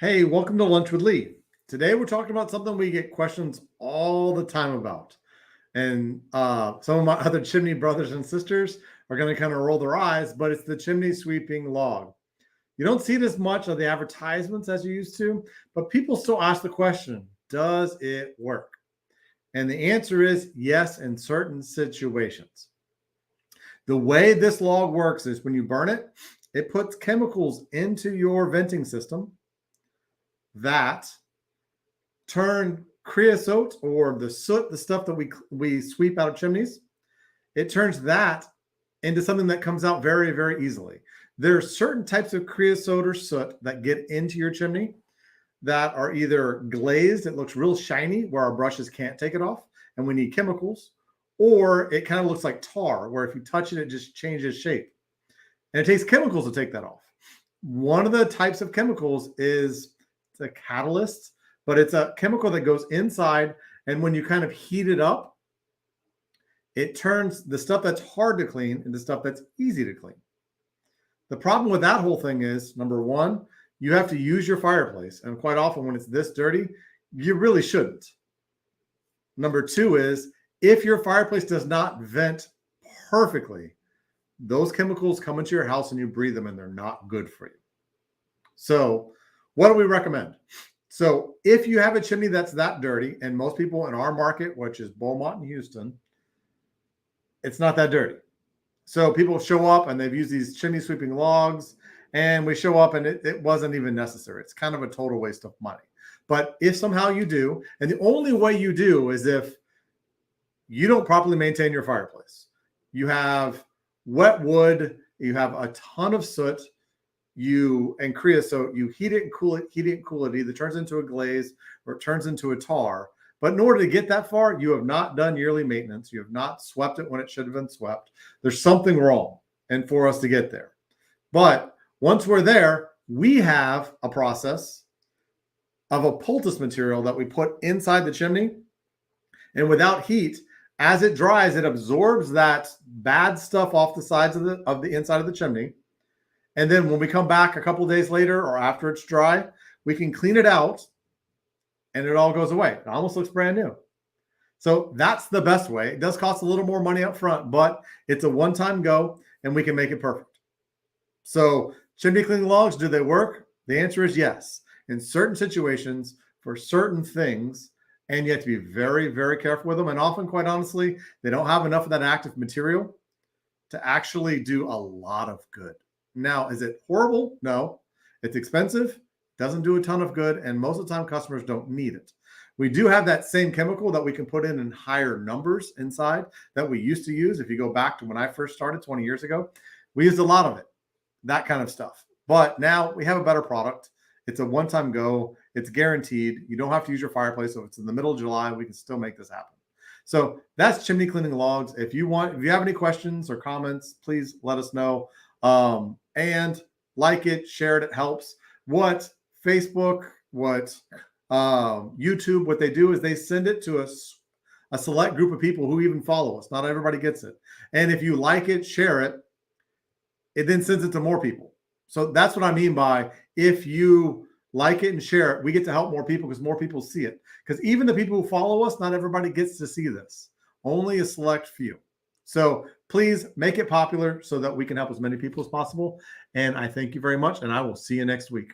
Hey, welcome to Lunch with Lee. Today we're talking about something we get questions all the time about. And some of my other chimney brothers and sisters are going to kind of roll their eyes, but it's the chimney sweeping log. You don't see it as much of the advertisements as you used to, but people still ask the question, does it work? And the answer is yes, in certain situations. The way this log works is when you burn it, it puts chemicals into your venting system that turn creosote, or the soot, the stuff that we sweep out of chimneys, it turns that into something that comes out very, very easily. There are certain types of creosote or soot that get into your chimney that are either glazed, it looks real shiny where our brushes can't take it off, and we need chemicals, or it kind of looks like tar, where if you touch it, it just changes shape. And it takes chemicals to take that off. One of the types of chemicals is a catalyst, but it's a chemical that goes inside, and when you kind of heat it up, it turns the stuff that's hard to clean into stuff that's easy to clean. The problem with that whole thing is, number one, you have to use your fireplace, and quite often when it's this dirty, you really shouldn't. Number two is, if your fireplace does not vent perfectly, those chemicals come into your house and you breathe them, and they're not good for you. So what do we recommend? So if you have a chimney that's that dirty, and most people in our market, which is Beaumont and Houston, it's not that dirty. So people show up and they've used these chimney sweeping logs, and we show up and it wasn't even necessary. It's kind of a total waste of money. But if somehow you do, and the only way you do is if you don't properly maintain your fireplace, you have wet wood, you have a ton of soot, and creosote, you heat it and cool it, it either turns into a glaze or it turns into a tar. But in order to get that far, you have not done yearly maintenance. You have not swept it when it should have been swept. There's something wrong, and for us to get there. But once we're there, we have a process of a poultice material that we put inside the chimney, and without heat, as it dries, it absorbs that bad stuff off the sides of the inside of the chimney. And then when we come back a couple of days later or after it's dry, we can clean it out and it all goes away. It almost looks brand new. So that's the best way. It does cost a little more money up front, but it's a one-time go and we can make it perfect. So chimney cleaning logs, do they work? The answer is yes. In certain situations, for certain things, and you have to be very, very careful with them. And often, quite honestly, they don't have enough of that active material to actually do a lot of good. Now, is it horrible? No. It's expensive, doesn't do a ton of good, and most of the time customers don't need it. We do have that same chemical that we can put in higher numbers inside that we used to use. If you go back to when I first started 20 years ago, we used a lot of it, that kind of stuff. But now we have a better product. It's a one-time go. It's guaranteed. You don't have to use your fireplace. So if it's in the middle of July, we can still make this happen. So that's chimney cleaning logs. If you have any questions or comments, please let us know. And like it, share it, it helps. What Facebook, what YouTube, what they do is they send it to a select group of people who even follow us. Not everybody gets it. And if you like it, share it, it then sends it to more people. So that's what I mean by, if you like it and share it, we get to help more people because more people see it. Because even the people who follow us, not everybody gets to see this. Only a select few. So please make it popular so that we can help as many people as possible. And I thank you very much, and I will see you next week.